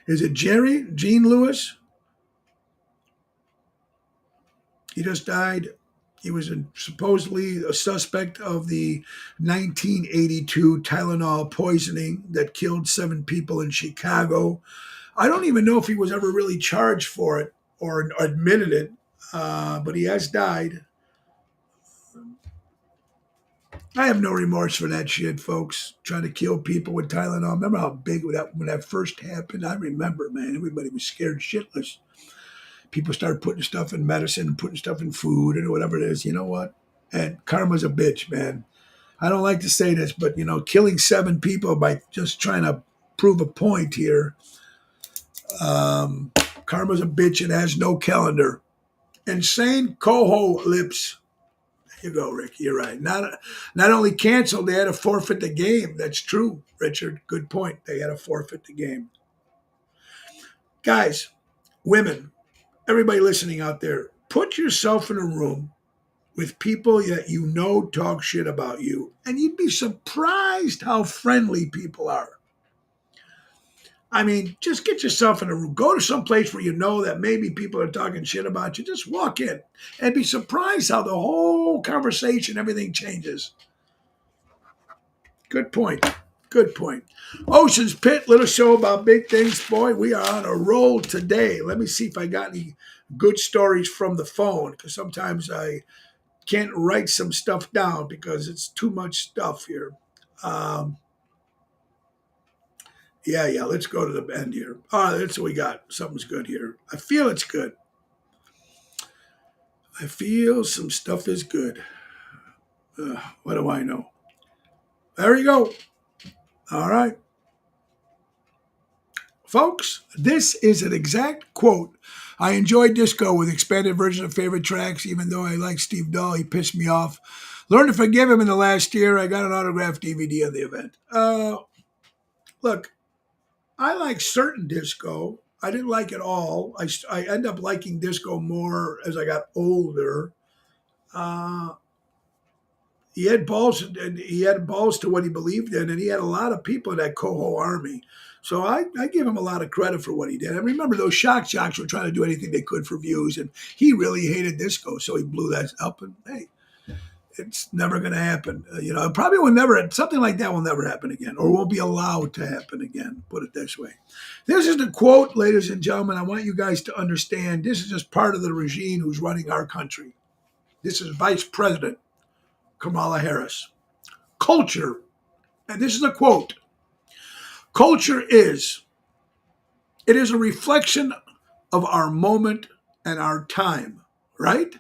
A: Is it Gene Lewis? He just died. He was supposedly a suspect of the 1982 Tylenol poisoning that killed 7 people in Chicago. I don't even know if he was ever really charged for it or admitted it, but he has died. I have no remorse for that shit, folks. Trying to kill people with Tylenol. Remember how big when that first happened? I remember, man. Everybody was scared shitless. People started putting stuff in medicine, putting stuff in food, and whatever it is. You know what? And karma's a bitch, man. I don't like to say this, but killing 7 people by just trying to prove a point here. Karma's a bitch and has no calendar. Insane coho lips. You go, Rick. You're right. Not only canceled, they had to forfeit the game. That's true, Richard. Good point. They had to forfeit the game. Guys, women, everybody listening out there, put yourself in a room with people that talk shit about you, and you'd be surprised how friendly people are. I mean, just get yourself in a room. Go to some place where you know that maybe people are talking shit about you. Just walk in and be surprised how the whole conversation, everything changes. Good point. Good point. Ocean's Pit, little show about big things. Boy, we are on a roll today. Let me see if I got any good stories from the phone, because sometimes I can't write some stuff down because it's too much stuff here. Yeah, let's go to the end here. That's what we got. Something's good here. I feel it's good. I feel some stuff is good. What do I know? There you go. All right. Folks, this is an exact quote. I enjoy disco with expanded versions of favorite tracks, even though I like Steve Dahl. He pissed me off. Learned to forgive him in the last year. I got an autographed DVD of the event. Look, I like certain disco. I didn't like it all. I end up liking disco more as I got older. He had balls, and he had balls to what he believed in, and he had a lot of people in that coho army. So I give him a lot of credit for what he did. I remember those shock jocks were trying to do anything they could for views, and he really hated disco, so he blew that up. And hey, it's never going to happen. Probably will never. Something like that will never happen again, or won't be allowed to happen again. Put it this way. This is the quote, ladies and gentlemen. I want you guys to understand. This is just part of the regime who's running our country. This is Vice President Kamala Harris. Culture, and this is a quote. Culture it is a reflection of our moment and our time, right?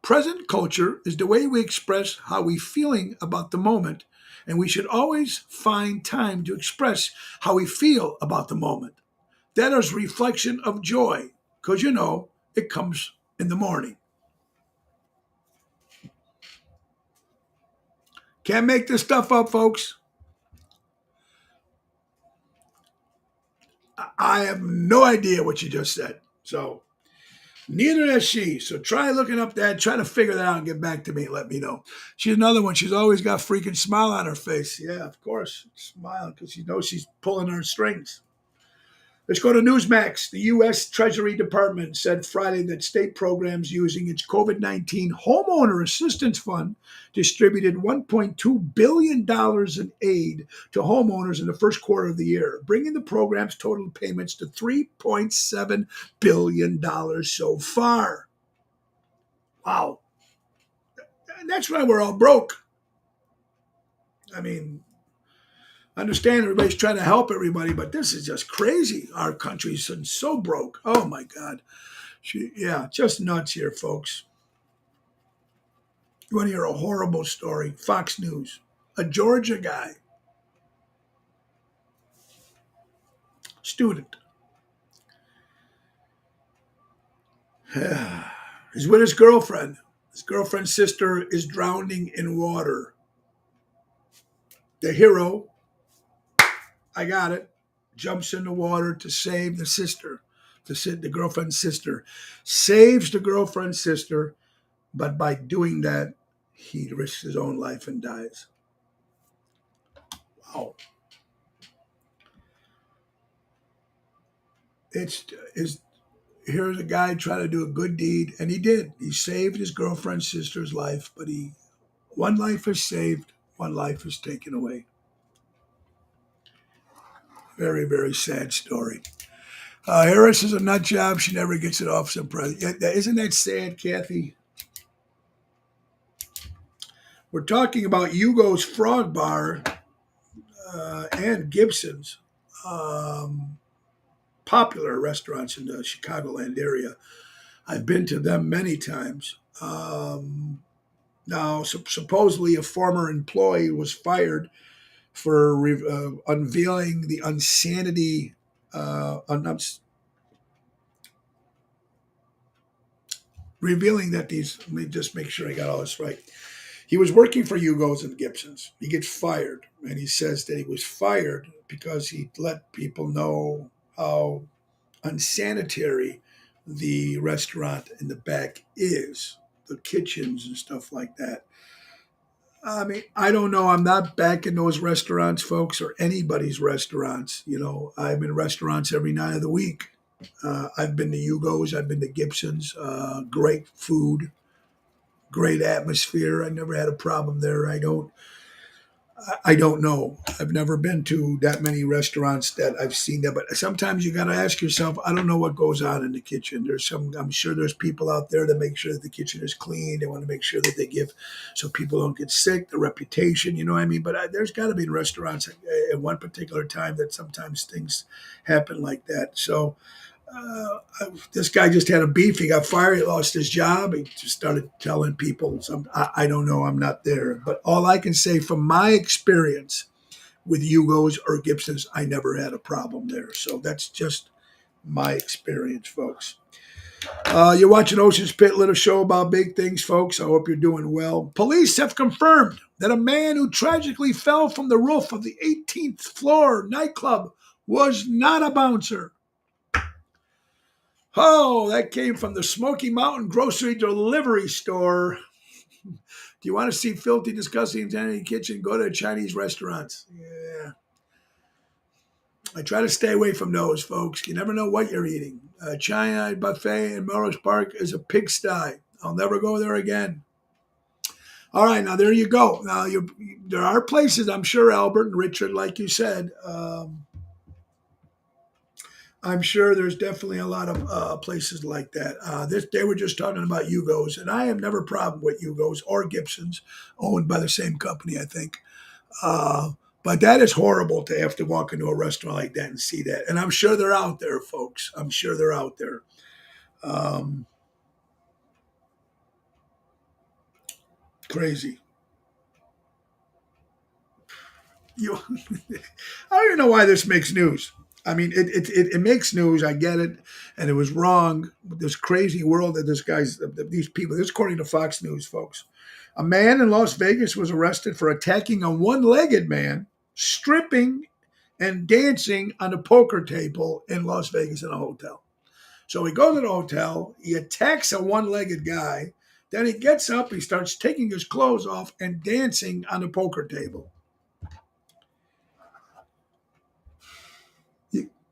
A: Present culture is the way we express how we're feeling about the moment, and we should always find time to express how we feel about the moment. That is reflection of joy, because it comes in the morning. Can't make this stuff up, folks. I have no idea what you just said. So neither has she. So try looking up that, try to figure that out and get back to me and let me know. She's another one. She's always got a freaking smile on her face. Yeah, of course. Smiling because she knows she's pulling her strings. Let's go to Newsmax. The U.S. Treasury Department said Friday that state programs using its COVID-19 Homeowner Assistance Fund distributed $1.2 billion in aid to homeowners in the first quarter of the year, bringing the program's total payments to $3.7 billion so far. Wow. And that's why we're all broke. I mean, I understand everybody's trying to help everybody, but this is just crazy. Our country's so broke. Oh my God. Yeah, just nuts here, folks. You want to hear a horrible story? Fox News. A Georgia guy, student, is with his girlfriend. His girlfriend's sister is drowning in water. The hero, I got it, jumps in the water to save the sister, the girlfriend's sister. Saves the girlfriend's sister, but by doing that, he risks his own life and dies. Wow. It's is Here's a guy trying to do a good deed, and he did. He saved his girlfriend's sister's life, but one life is saved, one life is taken away. Very, very sad story. Harris is a nut job. She never gets it off some president. Yeah, isn't that sad, Kathy? We're talking about Hugo's Frog Bar and Gibson's, popular restaurants in the Chicagoland area. I've been to them many times. Now, supposedly, a former employee was fired for unveiling the insanity, revealing that let me just make sure I got all this right. He was working for Hugo's and Gibson's. He gets fired, and he says that he was fired because he let people know how unsanitary the restaurant in the back is, the kitchens and stuff like that. I mean, I don't know. I'm not back in those restaurants, folks, or anybody's restaurants. I'm in restaurants every night of the week. I've been to Hugo's, I've been to Gibson's. Great food, great atmosphere. I never had a problem there. I don't know. I've never been to that many restaurants that I've seen that, but sometimes you got to ask yourself, I don't know what goes on in the kitchen. I'm sure there's people out there that make sure that the kitchen is clean. They want to make sure that they give so people don't get sick, the reputation, you know what I mean? But there's got to be restaurants at one particular time that sometimes things happen like that. So, this guy just had a beef. He got fired. He lost his job. He just started telling people. I don't know. I'm not there. But all I can say from my experience with Hugo's or Gibson's, I never had a problem there. So that's just my experience, folks. You're watching Ocean's Pit, little show about big things, folks. I hope you're doing well. Police have confirmed that a man who tragically fell from the roof of the 18th floor nightclub was not a bouncer. Oh, that came from the Smoky Mountain Grocery Delivery Store. Do you want to see filthy, disgusting, insanity kitchen? Go to Chinese restaurants. Yeah. I try to stay away from those, folks. You never know what you're eating. China Buffet in Melrose Park is a pigsty. I'll never go there again. All right, now there you go. Now there are places, I'm sure, Albert and Richard, like you said, I'm sure there's definitely a lot of places like that. They were just talking about Hugo's, and I have never a problem with Hugo's or Gibson's, owned by the same company, I think. But that is horrible to have to walk into a restaurant like that and see that. And I'm sure they're out there, folks. I'm sure they're out there. Um, Crazy. You, I don't even know why this makes news. I mean, it makes news. I get it, and it was wrong. But this crazy world that this guy's these people. This is according to Fox News, folks. A man in Las Vegas was arrested for attacking a one-legged man, stripping and dancing on a poker table in Las Vegas in a hotel. So he goes to the hotel, he attacks a one-legged guy, then he gets up, he starts taking his clothes off and dancing on the poker table.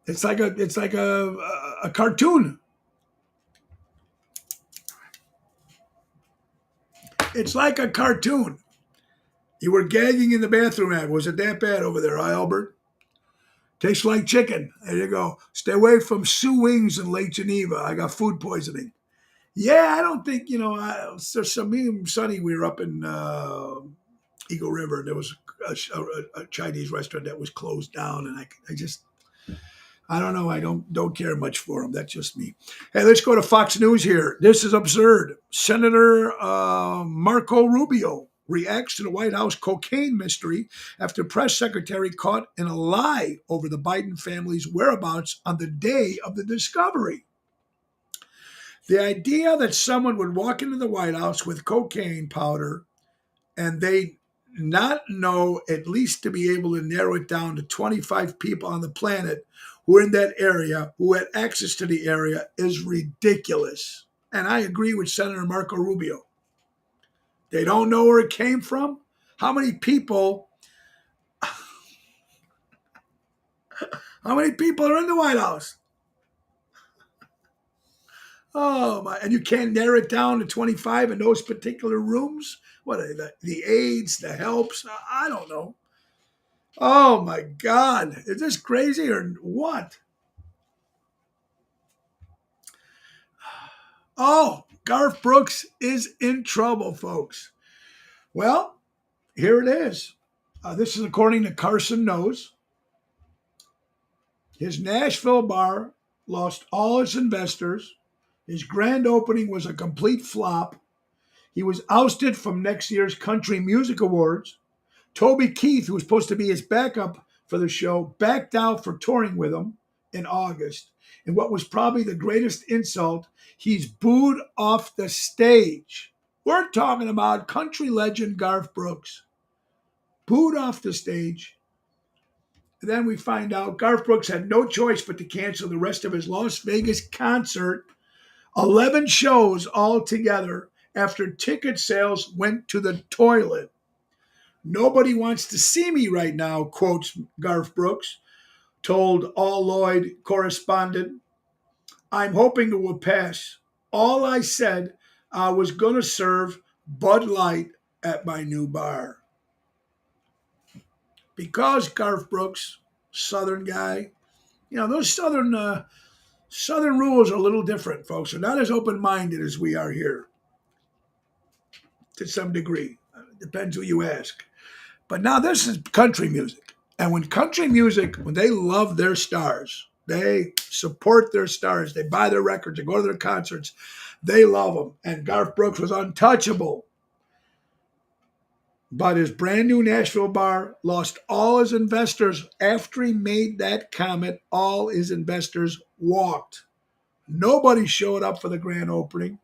A: It's like a cartoon. It's like a cartoon. You were gagging in the bathroom ad. Was it that bad over there, huh, Albert? Tastes like chicken. There you go. Stay away from Sue Wings in Lake Geneva. I got food poisoning. Yeah, I don't think, so me and Sonny, we were up in Eagle River. And there was a Chinese restaurant that was closed down. And I don't know. I don't care much for them. That's just me. Hey, let's go to Fox News here. This is absurd. Senator Marco Rubio reacts to the White House cocaine mystery after press secretary caught in a lie over the Biden family's whereabouts on the day of the discovery. The idea that someone would walk into the White House with cocaine powder and they not know, at least to be able to narrow it down to 25 people on the planet who were in that area, who had access to the area, is ridiculous. And I agree with Senator Marco Rubio. They don't know where it came from. How many people are in the White House? Oh my! And you can't narrow it down to 25 in those particular rooms. What are they, the aides, the helps? I don't know. Oh my God! Is this crazy or what? Oh, Garth Brooks is in trouble, folks. Well, here it is. This is according to Carson Knows. His Nashville bar lost all its investors. His grand opening was a complete flop. He was ousted from next year's Country Music Awards. Toby Keith, who was supposed to be his backup for the show, backed out for touring with him in August. And what was probably the greatest insult, he's booed off the stage. We're talking about country legend Garth Brooks. Booed off the stage. And then we find out Garth Brooks had no choice but to cancel the rest of his Las Vegas concert, 11 shows altogether, after ticket sales went to the toilet. Nobody wants to see me right now, quotes Garth Brooks, told All Lloyd correspondent. I'm hoping it will pass. All I said, I was going to serve Bud Light at my new bar. Because Garth Brooks, Southern guy, those Southern rules are a little different, folks. They're not as open-minded as we are here, to some degree. Depends who you ask. But now this is country music. And when country music, when they love their stars, they support their stars, they buy their records, they go to their concerts, they love them. And Garth Brooks was untouchable. But his brand new Nashville bar lost all his investors after he made that comment. All his investors walked. Nobody showed up for the grand opening.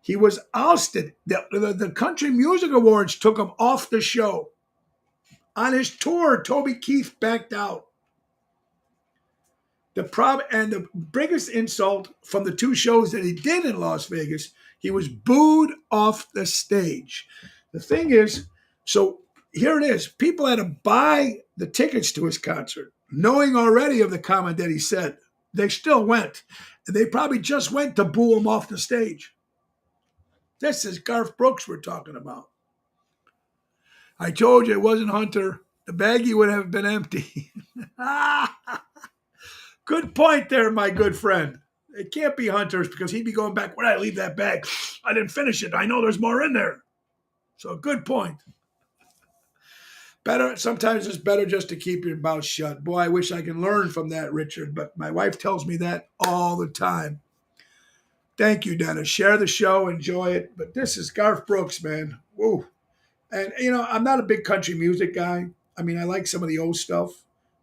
A: He was ousted. The Country Music Awards took him off the show. On his tour, Toby Keith backed out. The biggest insult from the two shows that he did in Las Vegas, he was booed off the stage. The thing is, so here it is. People had to buy the tickets to his concert, knowing already of the comment that he said. They still went. And they probably just went to boo him off the stage. This is Garth Brooks we're talking about. I told you it wasn't Hunter. The baggie would have been empty. Good point there, my good friend. It can't be Hunter's because he'd be going back. Where did I leave that bag? I didn't finish it. I know there's more in there. So good point. Better sometimes it's better just to keep your mouth shut. Boy, I wish I could learn from that, Richard, but my wife tells me that all the time. Thank you, Dennis. Share the show, enjoy it. But this is Garth Brooks, man. Woo. And I'm not a big country music guy. I mean, I like some of the old stuff.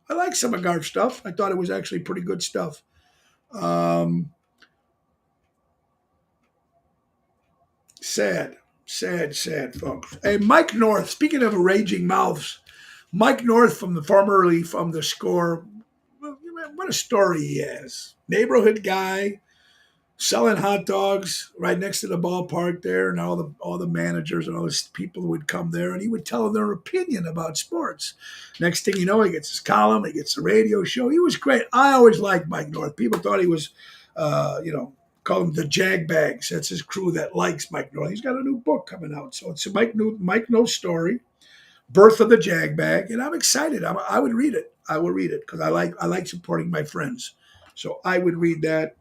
A: I like some of Garth's stuff. I thought it was actually pretty good stuff. Um, sad, sad, folks. Hey, Mike North. Speaking of raging mouths, Mike North formerly from the Score. What a story he has. Neighborhood guy, selling hot dogs right next to the ballpark there, and all the managers and all the people would come there, and he would tell them their opinion about sports. Next thing you know, he gets his column, he gets a radio show. He was great. I always liked Mike North. People thought he was, call him the Jag Bags. That's his crew that likes Mike North. He's got a new book coming out, so it's a Mike North story, Birth of the Jag Bag, and I'm excited. I would read it. I will read it because I like supporting my friends. So I would read that.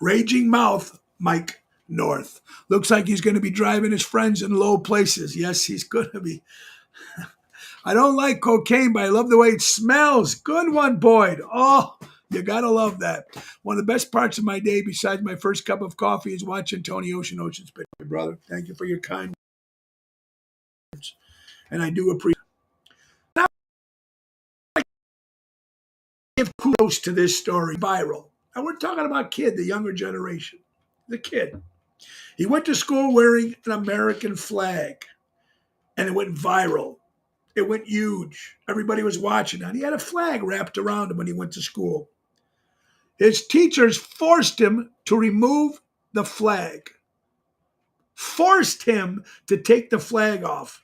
A: Raging mouth, Mike North. Looks like he's going to be driving his friends in low places. Yes, he's going to be. I don't like cocaine, but I love the way it smells. Good one, Boyd. Oh, you got to love that. One of the best parts of my day, besides my first cup of coffee, is watching Tony Ocean's picture, brother. Thank you for your kind words. And I do appreciate it. I give kudos to this story. Viral. And we're talking about kid, the younger generation. The kid. He went to school wearing an American flag, and it went viral. It went huge. Everybody was watching it. He had a flag wrapped around him when he went to school. His teachers forced him to remove the flag, forced him to take the flag off.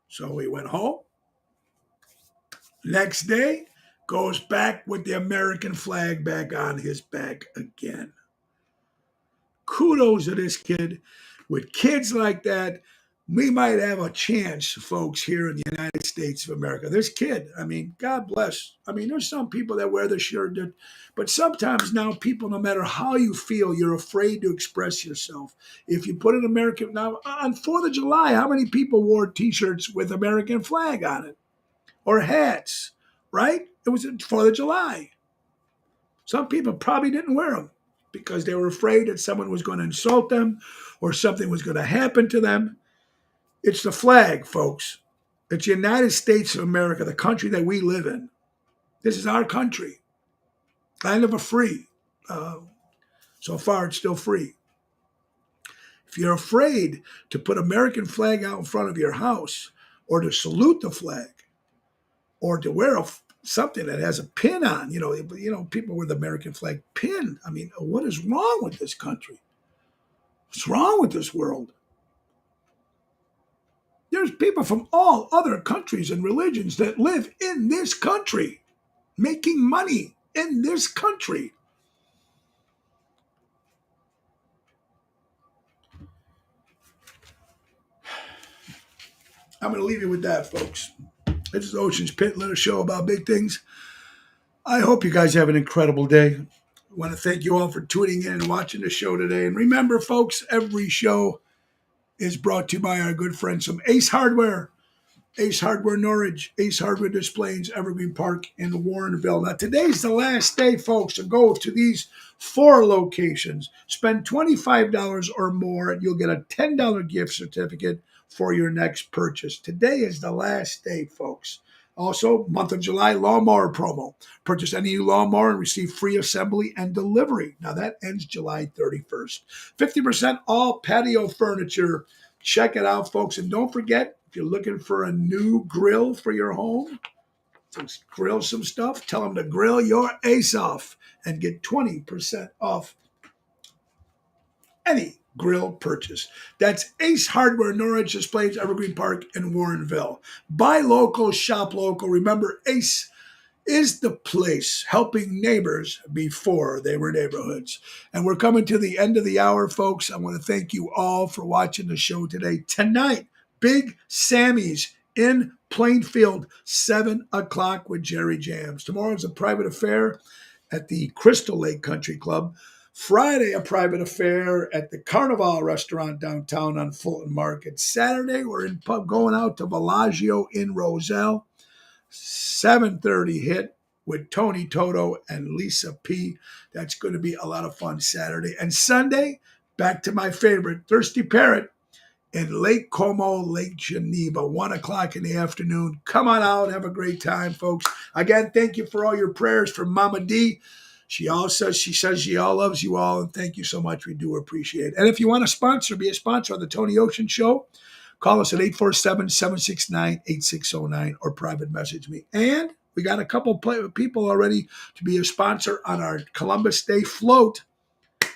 A: So he went home. Next day, goes back with the American flag back on his back again. Kudos to this kid. With kids like that, we might have a chance, folks, here in the United States of America. This kid, I mean, God bless. I mean, there's some people that wear the shirt, but sometimes now people, no matter how you feel, you're afraid to express yourself. If you put an American, now on 4th of July, how many people wore T-shirts with American flag on it? Or hats, right? It was 4th of July. Some people probably didn't wear them because they were afraid that someone was going to insult them or something was going to happen to them. It's the flag, folks. It's the United States of America, the country that we live in. This is our country. Land of the free. So far, it's still free. If you're afraid to put American flag out in front of your house or to salute the flag or to wear something that has a pin on, people with the American flag pin. I mean, what is wrong with this country? What's wrong with this world? There's people from all other countries and religions that live in this country, making money in this country. I'm going to leave you with that, folks. This is Ocean's Pit, little show about big things. I hope you guys have an incredible day. I want to thank you all for tuning in and watching the show today. And remember, folks, every show is brought to you by our good friends from Ace Hardware. Ace Hardware Norwich, Ace Hardware Displays, Evergreen Park in Warrenville. Now, today's the last day, folks, to go to these 4 locations. Spend $25 or more, and you'll get a $10 gift certificate for your next purchase. Today is the last day, folks. Also, month of July, lawnmower promo. Purchase any new lawnmower and receive free assembly and delivery. Now, that ends July 31st. 50% all patio furniture. Check it out, folks. And don't forget, if you're looking for a new grill for your home, to grill some stuff, tell them to grill your ace off and get 20% off any grill purchase. That's Ace Hardware, Norwich Displays, Evergreen Park, and Warrenville. Buy local, shop local. Remember, Ace is the place helping neighbors before they were neighborhoods. And we're coming to the end of the hour, folks. I want to thank you all for watching the show today. Tonight, Big Sammy's in Plainfield, 7 o'clock with Jerry Jams. Tomorrow is a private affair at the Crystal Lake Country Club. Friday, a private affair at the Carnival restaurant downtown on Fulton Market. Saturday, we're going out to Bellagio in Roselle. 7:30 hit with Tony Toto and Lisa P. That's going to be a lot of fun Saturday. And Sunday, back to my favorite, Thirsty Parrot in Lake Como, Lake Geneva, 1 o'clock in the afternoon. Come on out, have a great time, folks. Again, thank you for all your prayers for Mama D. She says she all loves you all, and thank you so much. We do appreciate it. And if you want to sponsor, be a sponsor of the Tony Ocean Show, call us at 847-769-8609 or private message me. And we got a couple people already to be a sponsor on our Columbus Day float.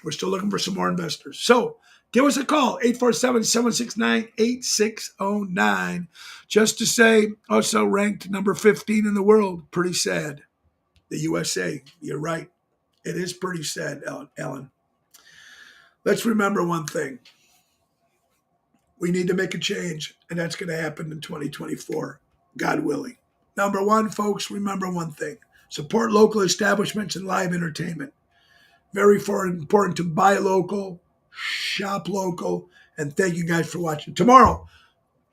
A: We're still looking for some more investors. So give us a call, 847-769-8609, just to say also ranked number 15 in the world. Pretty sad. The USA, you're right. It is pretty sad, Ellen. Let's remember one thing. We need to make a change, and that's going to happen in 2024, God willing. Number one, folks, remember one thing. Support local establishments and live entertainment. Very important to buy local, shop local, and thank you guys for watching. Tomorrow,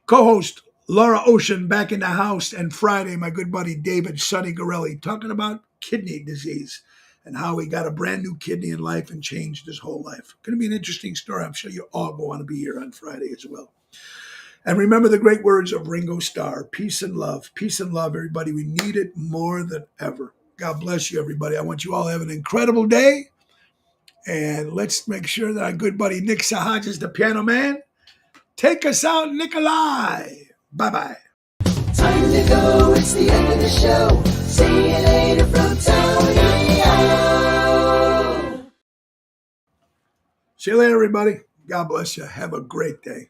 A: co-host Laura Ocean back in the house, and Friday, my good buddy David Sonny Gorelli talking about kidney disease and how he got a brand new kidney in life and changed his whole life. Going to be an interesting story. I'm sure you all will want to be here on Friday as well. And remember the great words of Ringo Starr, peace and love. Peace and love, everybody. We need it more than ever. God bless you, everybody. I want you all to have an incredible day. And let's make sure that our good buddy Nick Sahajas, the piano man, take us out, Nikolai. Bye-bye.
B: Time to go, it's the end of the show. See you later from Tony O.
A: See you later, everybody. God bless you. Have a great day.